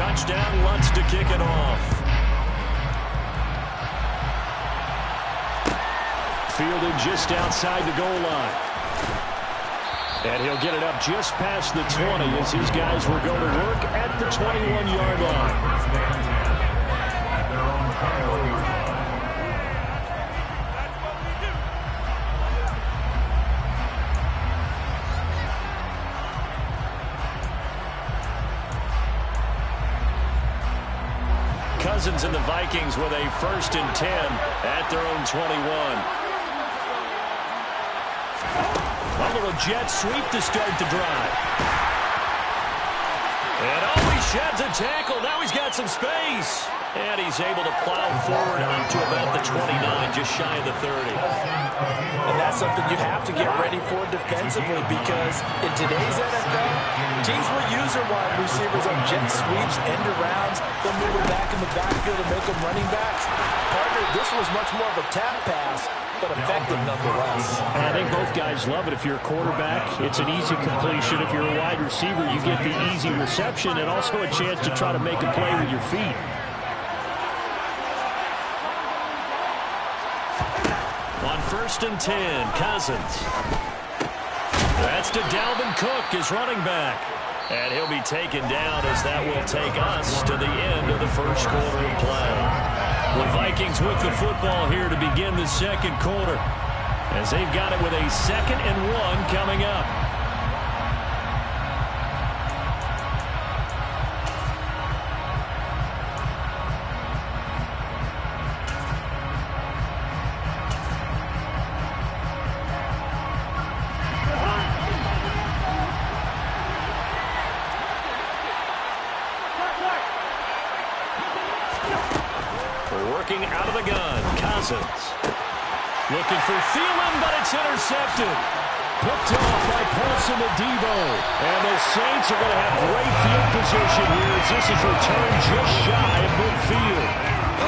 touchdown, wants to kick it off. Fielded just outside the goal line. And he'll get it up just past the 20 as his guys will go to work at the 21-yard line. Cousins and the Vikings with a 1st and 10 at their own 21. A little jet sweep to start the drive. And he sheds a tackle. Now he's got some space. And he's able to plow forward onto about the 29, just shy of the 30. And that's something you have to get ready for defensively, because in today's NFL, teams will use their wide receivers on jet sweeps, end arounds. They'll move it back in the backfield and make them running backs. Partner, this was much more of a tap pass, but effective nonetheless. And I think both guys love it. If you're a quarterback, it's an easy completion. If you're a wide receiver, you get the easy reception and also a chance to try to make a play with your feet. On 1st and 10, Cousins. That's to Dalvin Cook, his running back. And he'll be taken down as that will take us to the end of the first quarter of play. The Vikings with the football here to begin the second quarter, as they've got it with a 2nd and 1 coming up. Working out of the gun, Cousins. Looking for Thielen, but it's intercepted. Picked off by Paulson to Debo. And the Saints are going to have great field position here as this is returned just shy of midfield.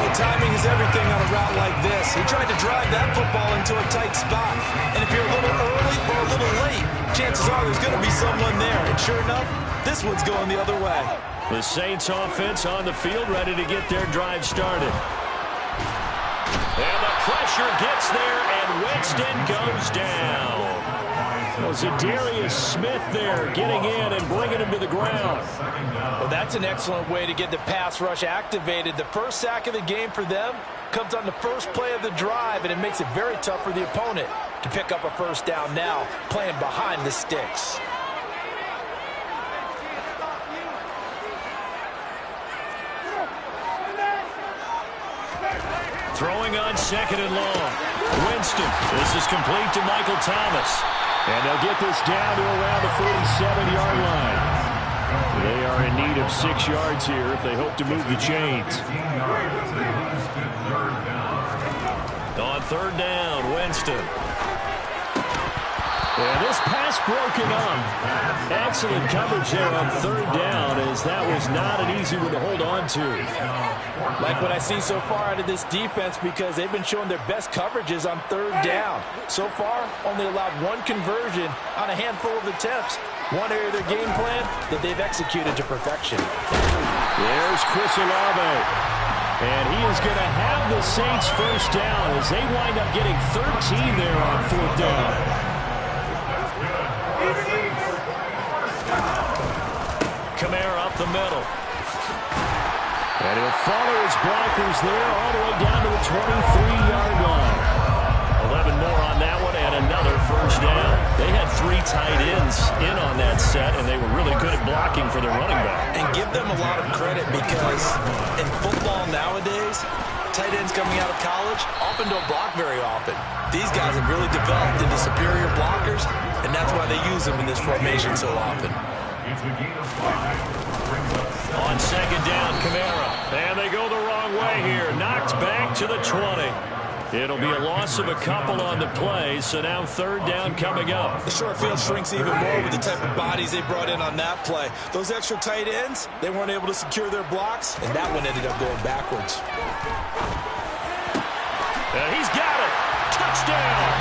Oh, timing is everything on a route like this. He tried to drive that football into a tight spot. And if you're a little early or a little late, chances are there's going to be someone there. And sure enough, this one's going the other way. The Saints offense on the field, ready to get their drive started. And the pressure gets there, and Winston goes down. Zadarius Smith there getting in and bringing him to the ground. Well, that's an excellent way to get the pass rush activated. The first sack of the game for them comes on the first play of the drive, and it makes it very tough for the opponent to pick up a first down now, playing behind the sticks. Throwing on 2nd and long. Winston. This is complete to Michael Thomas. And they'll get this down to around the 47-yard line. They are in need of 6 yards here if they hope to move the chains. On 3rd down, Winston. And this pass broken up. Excellent coverage there on 3rd down, as that was not an easy one to hold on to. Like what I see so far out of this defense, because they've been showing their best coverages on 3rd down. So far, only allowed 1 conversion on a handful of attempts. One area of their game plan that they've executed to perfection. There's Chris Olave. And he is going to have the Saints first down as they wind up getting 13 there on 4th down. Kamara up the middle. And he'll follow his blockers there all the way down to the 23-yard line. 11 more on that one and another first down. They had 3 tight ends in on that set, and they were really good at blocking for their running back. And give them a lot of credit, because in football nowadays, tight ends coming out of college often don't block very often. These guys have really developed into superior blockers, and that's why they use them in this formation so often. On 2nd down, Kamara. And they go the wrong way here. Knocked back to the 20. It'll be a loss of a couple on the play, so now 3rd down coming up. The short field shrinks even more with the type of bodies they brought in on that play. Those extra tight ends, they weren't able to secure their blocks, and that one ended up going backwards. And he's got it. Touchdown.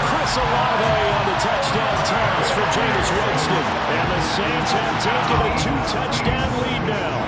Chris Olave on the touchdown toss for Jameis Winston. And the Saints have taken a 2-touchdown lead now.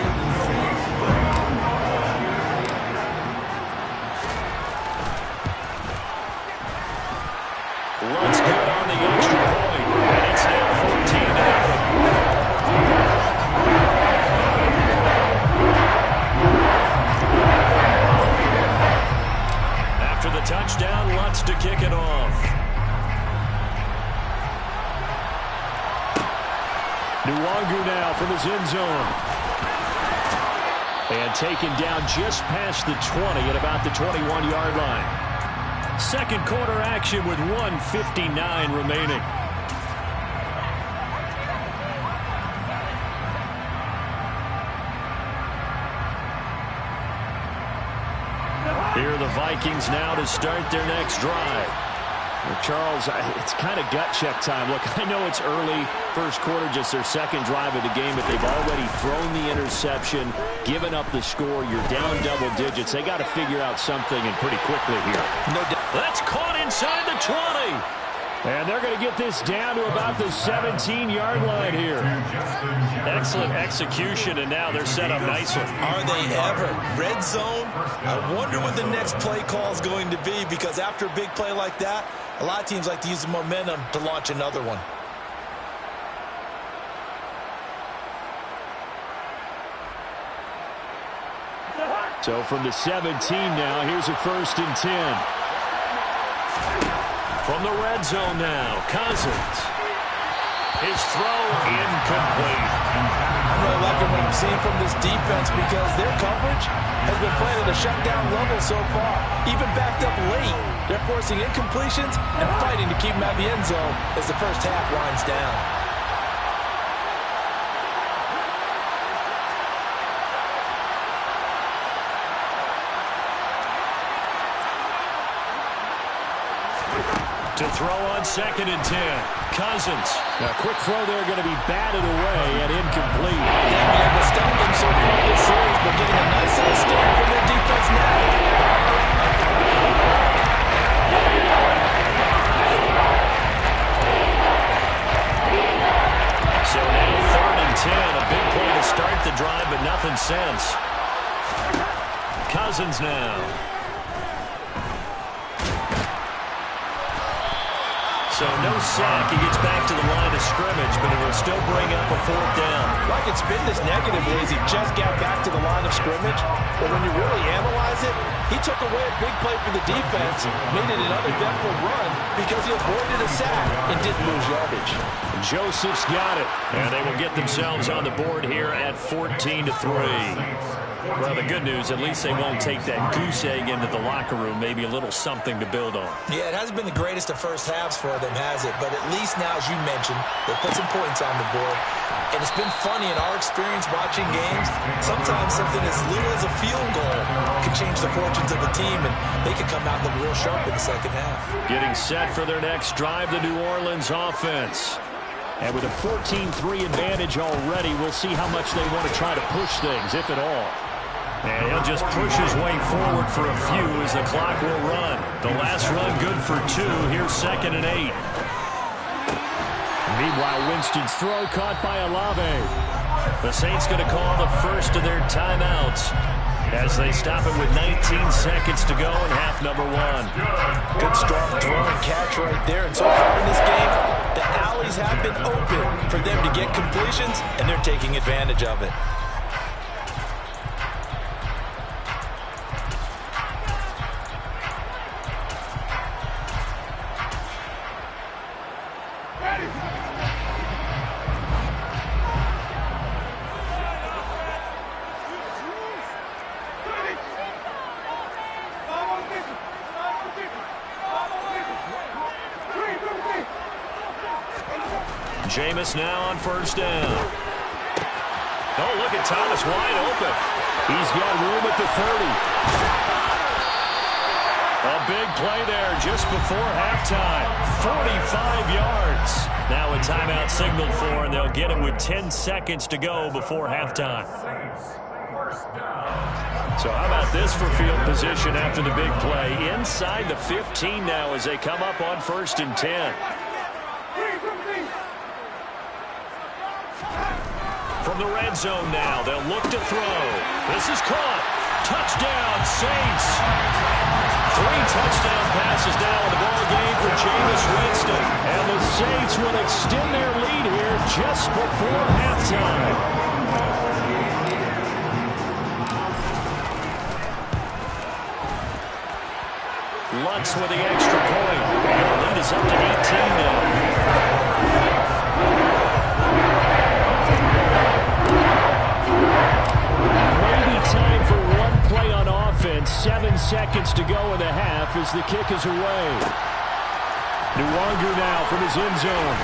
now from his end zone. And taken down just past the 20 at about the 21-yard line. Second quarter action with 1:59 remaining. Here are the Vikings now to start their next drive. Well, Charles, it's kind of gut check time. Look, I know it's early, first quarter, just their second drive of the game, but they've already thrown the interception, given up the score. You're down double digits. They got to figure out something, and pretty quickly here. No doubt. That's caught inside the 20. And they're going to get this down to about the 17-yard line here. Excellent execution, and now they're set up nicely. Are they ever? Red zone? I wonder what the next play call is going to be, because after a big play like that, a lot of teams like to use the momentum to launch another one. So from the 17 now, here's a 1st and 10. From the red zone now, Cousins. His throw incomplete. I'm really liking what I'm seeing from this defense, because their coverage has been playing at a shutdown level so far. Even backed up late, they're forcing incompletions and fighting to keep them out of the end zone as the first half winds down. To throw on 2nd and 10. Cousins. A quick throw there, going to be batted away and incomplete. They haven't been able to stop them so far this series, but getting a nice little start from their defense now. So now 3rd and 10. A big play to start the drive, but nothing since. Cousins now. So no sack. He gets back to the line of scrimmage, but it'll still bring up a 4th down. Like it's been this negatively as he just got back to the line of scrimmage. But when you really analyze it, he took away a big play for the defense, made it an uneventful run because he avoided a sack and didn't lose yardage. Joseph's got it, and they will get themselves on the board here at 14-3. Well, the good news, at least they won't take that goose egg into the locker room. Maybe a little something to build on. Yeah, it hasn't been the greatest of first halves for them, has it? But at least now, as you mentioned, they put some points on the board. And it's been funny in our experience watching games. Sometimes something as little as a field goal can change the fortunes of the team, and they can come out and look real sharp in the second half. Getting set for their next drive, the New Orleans offense. And with a 14-3 advantage already, we'll see how much they want to try to push things, if at all. And he'll just push his way forward for a few as the clock will run. The last run good for 2. Here's 2nd and 8. Meanwhile, Winston's throw caught by Olave. The Saints going to call the first of their timeouts as they stop it with 19 seconds to go in half number 1. Good strong throw and catch right there. And so far in this game, the alleys have been open for them to get completions, and they're taking advantage of it. Jameis now on 1st down. Oh, look at Thomas wide open. He's got room at the 30. A big play there just before halftime. 45 yards. Now a timeout signaled for, and they'll get it with 10 seconds to go before halftime. So how about this for field position after the big play? Inside the 15 now as they come up on 1st and 10. From the red zone now, they'll look to throw. This is caught. Touchdown, Saints. 3 touchdown passes now in the ball game for Jameis Winston. And the Saints will extend their lead here just before halftime. Lutz with the extra point. And the lead is up to 18 now. 7 seconds to go in the half as the kick is away. Nwangu now from his end zone.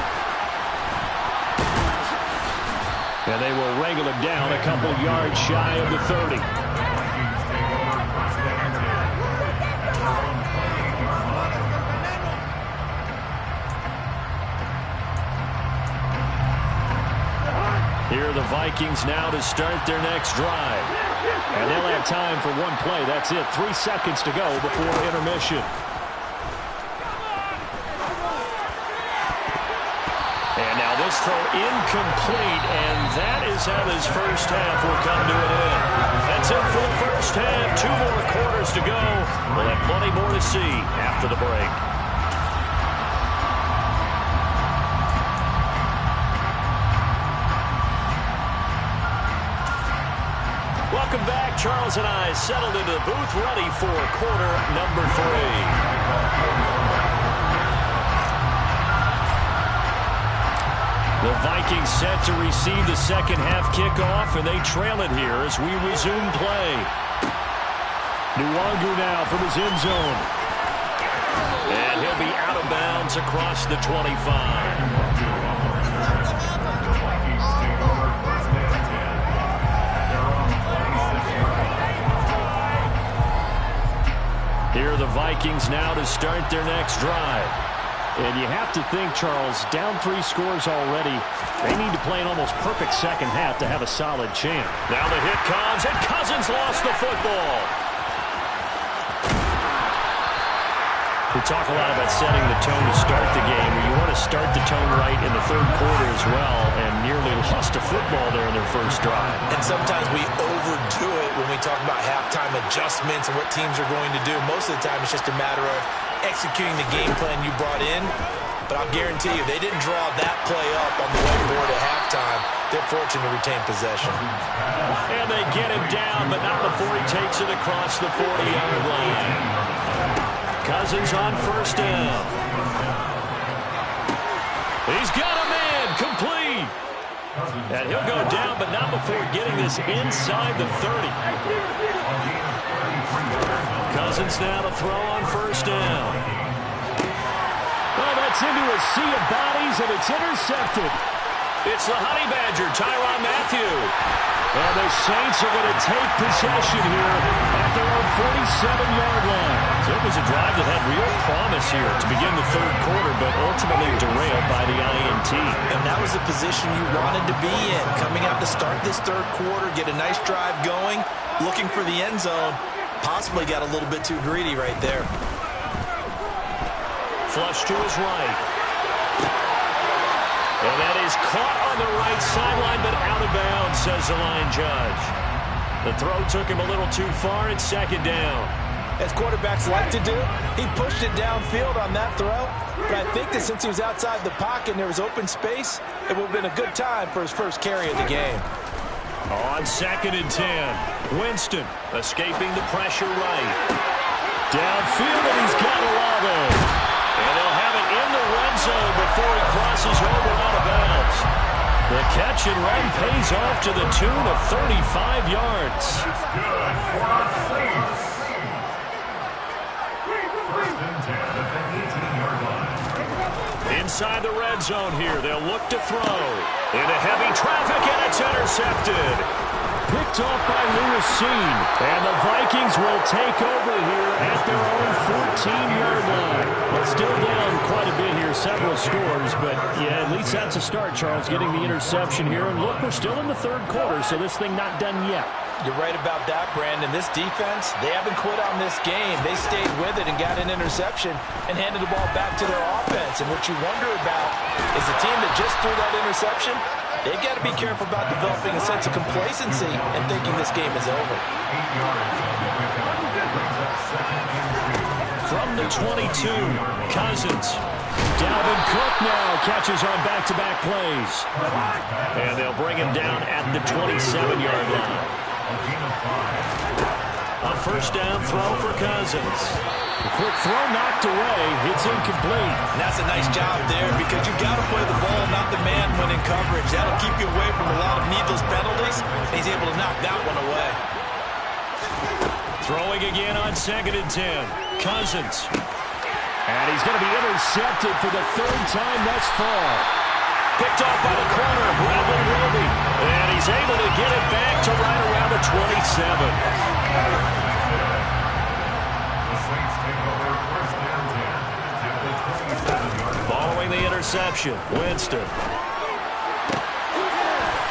And they will wrangle him down a couple yards shy of the 30. Here are the Vikings now to start their next drive. And they'll have time for one play. That's it. 3 seconds to go before intermission. And now this throw incomplete, and that is how this first half will come to an end. That's it for the first half. 2 more quarters to go. We'll have plenty more to see after the break. Welcome back. Charles and I settled into the booth, ready for quarter number 3. The Vikings set to receive the second half kickoff, and they trail it here as we resume play. Nwangu now from his end zone. And he'll be out of bounds across the 25. Here are the Vikings now to start their next drive. And you have to think, Charles, down 3 scores already. They need to play an almost perfect second half to have a solid chance. Now the hit comes, and Cousins lost the football. We talk a lot about setting the tone to start the game. You want to start the tone right in the third quarter as well, and nearly lost a football there in their first drive. And sometimes we overdo it when we talk about halftime adjustments and what teams are going to do. Most of the time it's just a matter of executing the game plan you brought in. But I'll guarantee you, they didn't draw that play up on the whiteboard at halftime. They're fortunate to retain possession. And they get him down, but not before he takes it across the 40-yard line. Cousins on first down. He's got a man, complete. And he'll go down, but not before getting this inside the 30. Cousins now to throw on first down. Well, that's into a sea of bodies, and it's intercepted. It's the Honey Badger, Tyrann Mathieu. And the Saints are going to take possession here at their own 47-yard line. So it was a drive that had real promise here to begin the third quarter, but ultimately derailed by the INT. And that was the position you wanted to be in. Coming out to start this third quarter, get a nice drive going, looking for the end zone. Possibly got a little bit too greedy right there. Flush to his right. And that is caught on the right sideline, but out of bounds, says the line judge. The throw took him a little too far. It's second down. As quarterbacks like to do, he pushed it downfield on that throw. But I think that since he was outside the pocket and there was open space, it would have been a good time for his first carry of the game. On 2nd and 10, Winston escaping the pressure right. Downfield, and he's got Olave. And they'll have it in the red zone before he crosses over out of bounds. The catch and run pays off to the tune of 35 yards. Inside the red zone here, they'll look to throw. Into heavy traffic, and it's intercepted. Picked off by Lewis Seen. And the Vikings will take over here at their own 14-yard line. Well, still down quite a bit here, several scores, but yeah, at least that's a start, Charles, getting the interception here. And look, we're still in the third quarter, so this thing not done yet. You're right about that, Brandon. This defense, they haven't quit on this game. They stayed with it and got an interception and handed the ball back to their offense. And what you wonder about is the team that just threw that interception, they've got to be careful about developing a sense of complacency and thinking this game is over. From the 22, Cousins. Dalvin Cook now catches on back-to-back plays. And they'll bring him down at the 27-yard line. A first down throw for Cousins. A quick throw knocked away. It's incomplete. And that's a nice job there because you've got to play the ball, not the man when in coverage. That'll keep you away from a lot of needless penalties. And he's able to knock that one away. Throwing again on 2nd and 10. Cousins. And he's going to be intercepted for the 3rd time thus far. Picked off by the corner, Bradley Roby. And he's able to get it back to right around the 27. Following the interception, Winston.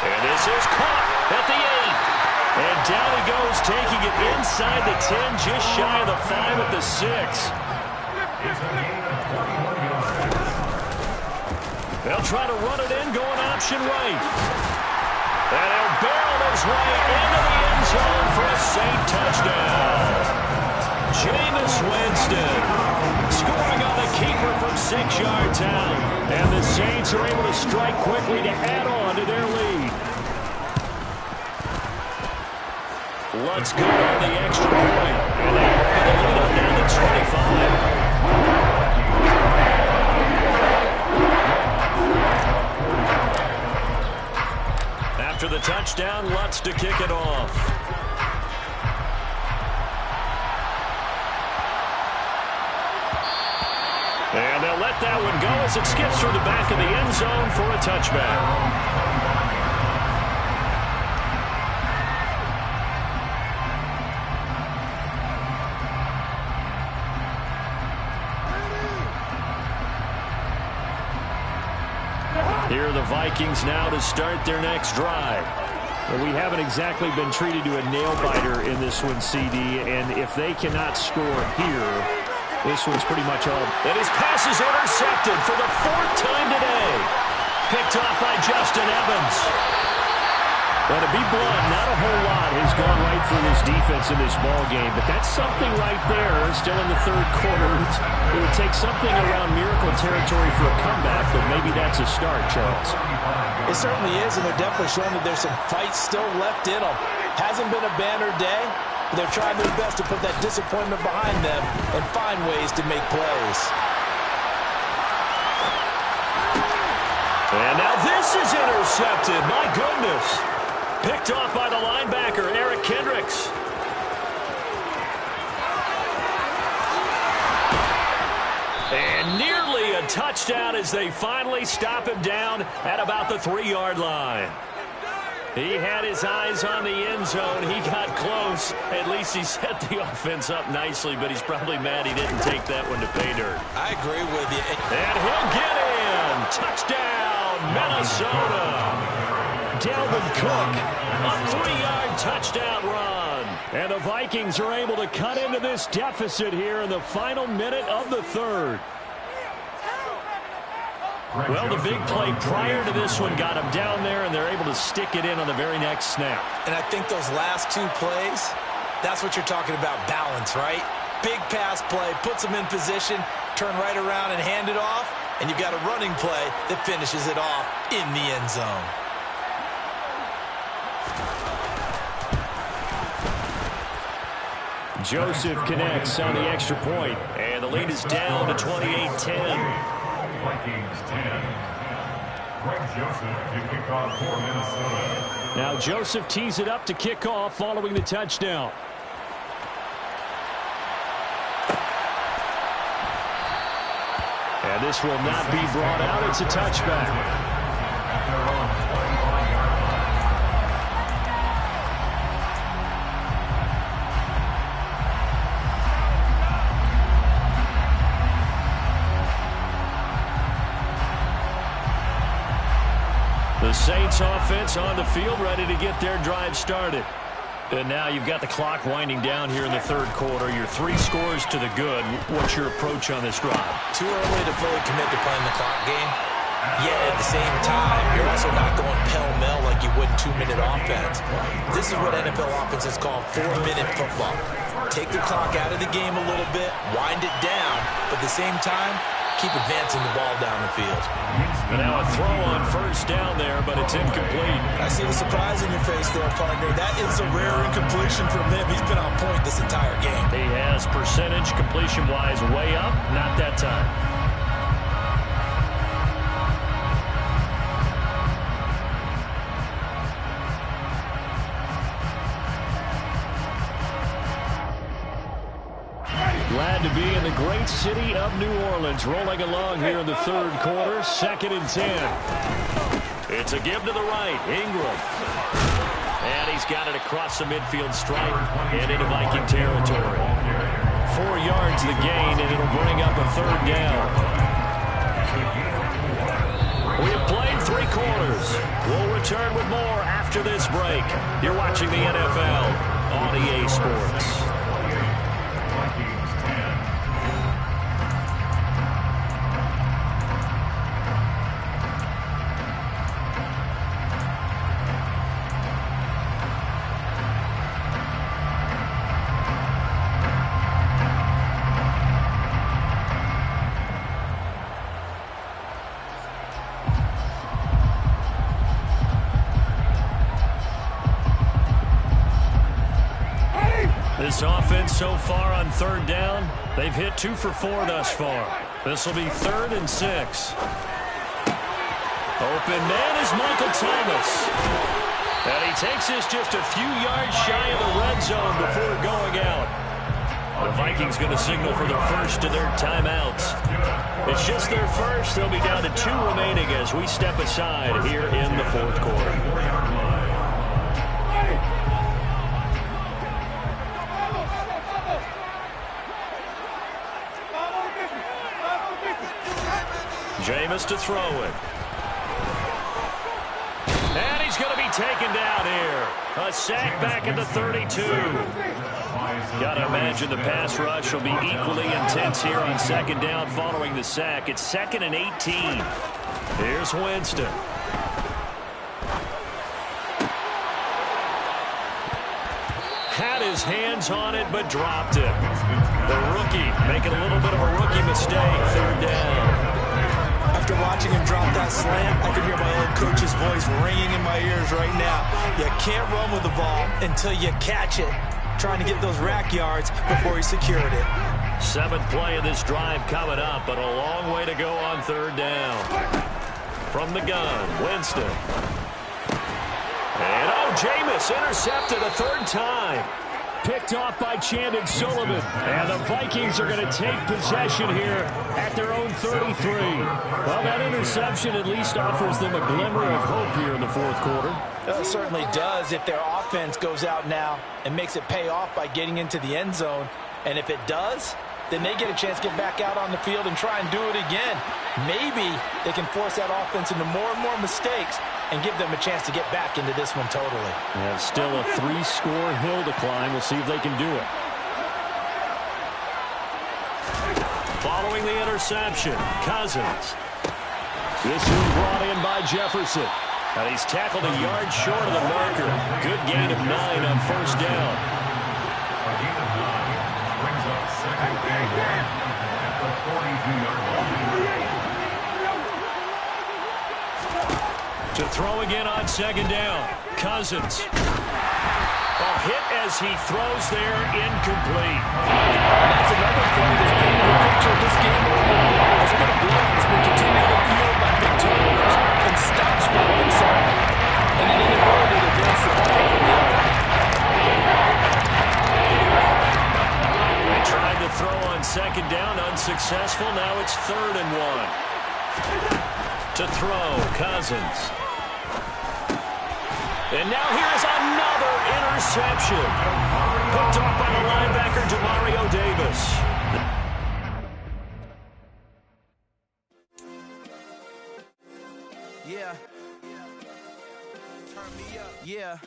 And this is caught at the 8. And down he goes, taking it inside the 10, just shy of the 5 at the 6. They'll try to run it in, going option right. And he'll barrel his way into the end zone for a Saint touchdown. Jameis Winston scoring on the keeper from 6-yard out. And the Saints are able to strike quickly to add on to their lead. Let's go on the extra point. And they open the lead up down to 25. After the touchdown, Lutz to kick it off. And they'll let that one go as it skips through the back of the end zone for a touchback. Here are the Vikings now to start their next drive. Well, we haven't exactly been treated to a nail-biter in this one, CD, and if they cannot score here, this one's pretty much all. And his pass is intercepted for the 4th time today. Picked off by Justin Evans. Well, to be blunt, not a whole lot has gone right for this defense in this ball game, but that's something right there. Still in the 3rd quarter. It would take something around miracle territory for a comeback, but maybe that's a start, Charles. It certainly is, and they're definitely showing that there's some fight still left in them. Hasn't been a banner day, but they're trying their best to put that disappointment behind them and find ways to make plays. And now this is intercepted. My goodness. Picked off by the linebacker, Eric Kendricks. And nearly a touchdown as they finally stop him down at about the 3-yard line. He had his eyes on the end zone. He got close. At least he set the offense up nicely, but he's probably mad he didn't take that one to pay dirt. I agree with you. And he'll get in. Touchdown, Minnesota. Dalvin Cook, a 3-yard touchdown run. And the Vikings are able to cut into this deficit here in the final minute of the 3rd. Well, the big play prior to this one got them down there, and they're able to stick it in on the very next snap. And I think those last 2 plays, that's what you're talking about, balance, right? Big pass play, puts them in position, turn right around and hand it off, and you've got a running play that finishes it off in the end zone. Joseph connects on the extra point, and the lead is down to 28-10. Vikings 10. Greg Joseph to kick off for Minnesota. Now Joseph tees it up to kick off following the touchdown. And this will not be brought out. It's a touchback. The Saints offense on the field, ready to get their drive started. And now you've got the clock winding down here in the 3rd quarter. You're 3 scores to the good. What's your approach on this drive? Too early to fully commit to playing the clock game. Yet at the same time, you're also not going pell-mell like you would 2-minute offense. This is what NFL offenses call 4-minute football. Take the clock out of the game a little bit, wind it down, but at the same time, keep advancing the ball down the field. And now a throw on 1st down there, but it's incomplete. I see the surprise in your face there, partner. That is a rare incompletion from him. He's been on point this entire game. He has percentage completion-wise way up, not that time. Glad to be in the great city of New Orleans, rolling along here in the third quarter, 2nd and 10. It's a give to the right, Ingram. And he's got it across the midfield stripe and into Viking territory. 4 yards the gain, and it'll bring up a 3rd down. We have played 3 quarters. We'll return with more after this break. You're watching the NFL on EA Sports. This offense so far on 3rd down, they've hit 2 for 4 thus far. This will be 3rd and 6. Open man is Michael Thomas. And he takes this just a few yards shy of the red zone before going out. The Vikings going to signal for their first of their timeouts. It's just their first. They'll be down to 2 remaining as we step aside here in the 4th quarter. Jameis to throw it. And he's going to be taken down here. A sack back at the 32. Got to imagine the pass rush will be equally intense here on 2nd down following the sack. It's 2nd and 18. Here's Winston. Had his hands on it, but dropped it. The rookie making a little bit of a rookie mistake. 3rd down. After watching him drop that slant, I can hear my old coach's voice ringing in my ears right now. You can't run with the ball until you catch it. Trying to get those rack yards before he secured it. 7th play of this drive coming up, but a long way to go on 3rd down. From the gun, Winston. And Jameis intercepted a 3rd time. Picked off by Chandon Sullivan. And the Vikings are going to take possession here at their own 33. Well, that interception at least offers them a glimmer of hope here in the 4th quarter. It certainly does if their offense goes out now and makes it pay off by getting into the end zone. And if it does, then they get a chance to get back out on the field and try and do it again. Maybe they can force that offense into more and more mistakes and give them a chance to get back into this one totally. And still a 3-score hill to climb. We'll see if they can do it. Following the interception, Cousins. This one brought in by Jefferson. And he's tackled a yard short of the marker. Good gain of 9 on 1st down. A gain of 9 brings up 2nd and 1 at the 42-yard line. To throw again on 2nd down. Cousins. A hit as he throws there, incomplete. And that's another play that's painted a picture of this game overall. It's been a blowout. It's been continually fueled by big turnovers and stops from one side and an inability to advance the ball from the other. They tried to throw on 2nd down, unsuccessful. Now it's 3rd and 1. To throw, Cousins. And now here's another interception. Picked off by the linebacker, Demario Davis. Yeah. Turn me up. Yeah.